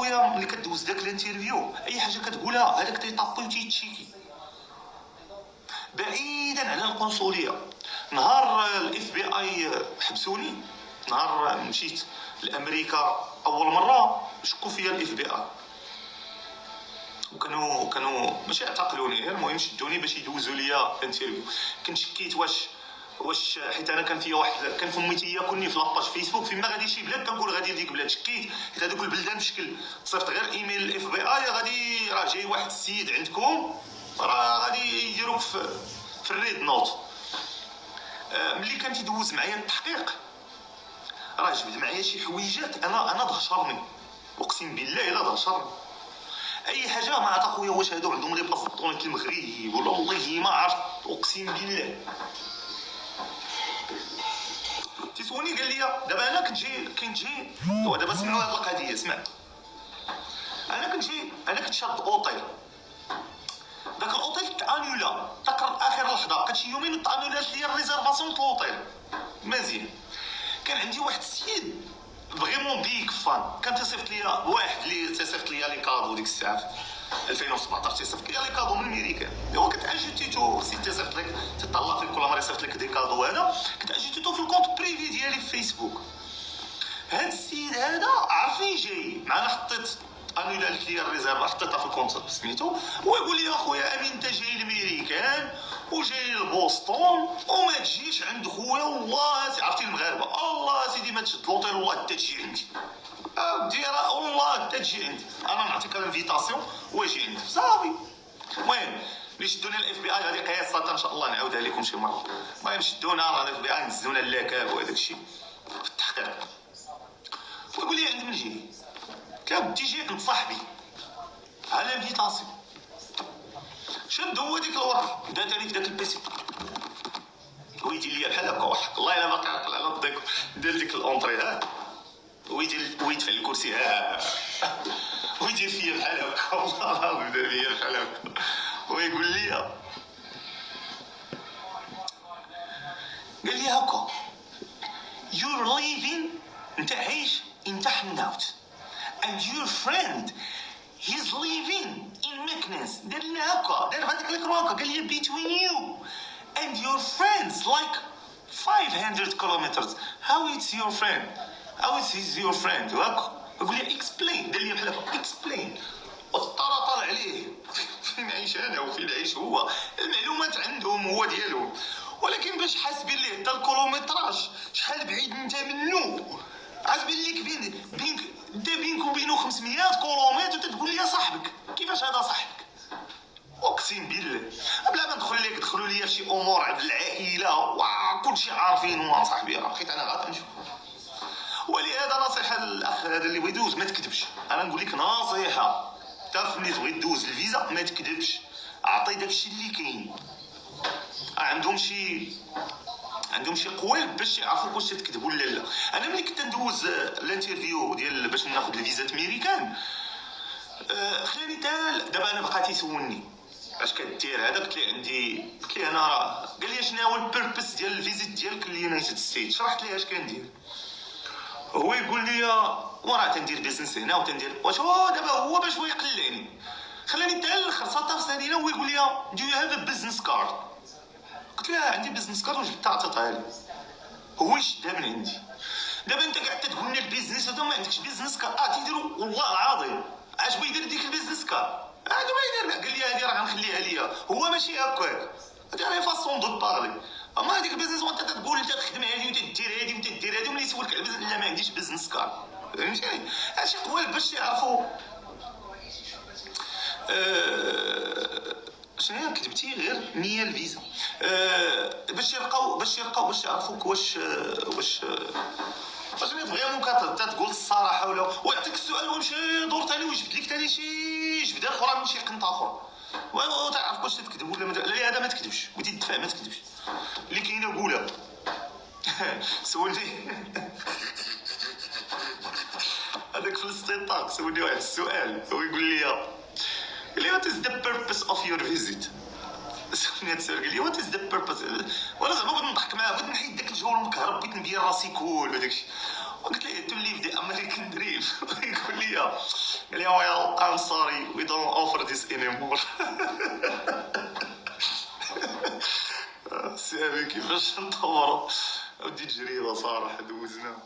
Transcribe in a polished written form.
اخويا ملي كدوز داك الانترفيو اي حاجه كتقولها هذاك تيطابي وتيتشيكي بعيدا على القنصليه. نهار الاف بي اي حبسوني، نهار مشيت لامريكا اول مره شكوا فيا الاف بي اي، وكانوا ماشي اعتقلوني، المهم شدوني باش يدوزوا ليا انترفيو. كنت شكيت واش حيت انا كان فيا واحد، كان فميتي ياكلني في لاباج فيسبوك فيما غادي شي بلاد كنقول غادي لديك بلاد. شكيت حيت هذوك البلدان بشكل صيفط غير ايميل الاف بي اي غادي راه جاي واحد السيد عندكم راه غادي يديروك في الريد نوت. ملي كان تيدوز معايا التحقيق راه جبد معايا شي حويجات انا دهشرني، اقسم بالله الا دهشرني. اي حاجه ما عرفت اخويا واش هادو عندهم لي باسبورت المغرب ولا والله ما عرفت، اقسم بالله. تيسولني قال لي دابا انا كنت جاي دابا سمعوا هاد القضيه، سمع. انا كنت شاد اوطيل، داك الاوطيل تانولا داك اخر لحظه، كان شي يومين تانولات ليا الريزيرفاسيون د الاوطيل مزيان. كان عندي واحد السيد فريمون بيك فان، كان تيصيفط ليا واحد اللي تيصيفط ليا لي كادو ديك الساعه 2017 تيصيفط ليا لي كادو من امريكا. ايوا كنت اجيتيتو سي تيصيفط لك تطلع فيك كل مره يصيفط لك دي كادو، هذا كنت اجيتيتو في الكونت بريفي ديالي في فيسبوك. هاد السيد هذا عرفني جاي معنا، حطيت انولات ليا الريزيرف حطيتها في الكونت سميتو، ويقول لي اخويا امين انت جاي للميريكان وجاي لبوسطون وما تجيش عند خويا، والله عرفتي المغاربه الله سيدي ما تشد لوطيل والله حتى تجي عندي ديرها والله حتى تجي عندي، انا نعطيك الانفيتاسيون واجي عندي صافي. المهم ملي شدونا الاف بي اي هذه قصه ان شاء الله نعاودها لكم شي مره. المهم شدونا الاف بي اي نزلونا اللاكاب وهذاك الشيء في التحقيق، ويقول لي عند من جاي؟ كان تيجي عند صاحبي على انفيتاسيون. شد هو ديك الورقه دات لي في داك البيسي ويدير ليا بحال هكا، وحق الله الا باقي عاقل على الضيق، دار ديك الاونطري ها ويدفع الكرسي ها ويدير فيا بحال هكا، والله العظيم دار فيا بحال هكا ويقول لي قال لي هكا you're living انت عايش in Tahnout and your friend he's living in Meknes. دار لنا هكا، دار هذيك الكروكه قال لي between you and your friends like 500 kilometers. how it's your friend وهكا يقول لي explain، دار لي بحال هكا explain وطرطر عليه فين عايش انا وفين عايش هو، المعلومات عندهم هو ديالهم، ولكن باش حاسبين ليه حتى الكيلومتراج شحال بعيد انت منه، عازبين ليك بينك وبينه 500 كيلومتر وتتقول لي صاحبك. كيفاش هذا صاحبك؟ اقسم بالله بلا ما ندخل لك دخلوا لي في شي امور عند العائله وكلشي عارفين مع صاحبي، بقيت انا غادي نشوف. ولهذا نصيحه للاخ هذا اللي بغى يدوز ما تكذبش، انا نقول لك نصيحه حتى ملي تبغي تدوز الفيزا ما تكذبش، اعطي داكشي اللي كاين. عندهم شي قوالب باش يعرفوك واش تكذب ولا لا. انا ملي كنت ندوز الانترفيو ديال باش ناخذ الفيزا امريكان خلاني دابا انا بقى تيسولني اش كدير هذا، قلت لي انا راه قال لي شنو هو البيربس ديال الفيزيت ديالك لليونايتد ستيت، شرحت ليه اش كندير. هو يقول لي وراه تندير بيزنس هنا وتندير واش هو دابا هو باش هو يقلعني، خلاني حتى الاخر 19 سنه هو يقول لي دو يو هاف ا بيزنس كارد. قلت له عندي بيزنس كارد وجبتها عطيتها لي، هو يشدها من عندي. دابا انت قاعد تقول لنا البيزنس هذا ما عندكش بيزنس كارد تيديروا والله العظيم اش بغا يدير ديك البيزنس كارد هذا ما يدير. قال لي هذه راه غنخليها ليا، هو ماشي هكاك، هذه راه فاسون دو بارلي. اما هذيك البيزنس وانت تقول انت تخدم هذه وتدير هذه وتدير هذه وملي يسولك على البيزنس لا ما عنديش بيزنس كارد، فهمتيني؟ هادشي قوالب باش يعرفوا شنو هي كتبتي غير نيه الفيزا باش يعرفوك واش فريمون كتقول الصراحه ولا ويعطيك السؤال ويمشي دور ثاني ويجبد لك ثاني شي جبده اخرى من شي قنت اخر وتعرف واش تكذب ولا لا. هذا ما تكذبش بغيتي تدفع ما تكذبش، اللي كاينه قولها. سولني هذاك في الاستيطاق سولني واحد السؤال ويقول لي what is the purpose of your visit؟ سولني هاد السؤال قال لي what is the purpose؟ وانا زعما بغيت نضحك معاه، بغيت نحيد داك الجو المكهرب، بغيت نبين راسي كول وداك الشيء، وقلت ليه to leave the American dream. يقول لي قال لي well I'm sorry we don't offer this anymore. سامي كيفاش نطوروا ودي تجربه صراحه دوزنا.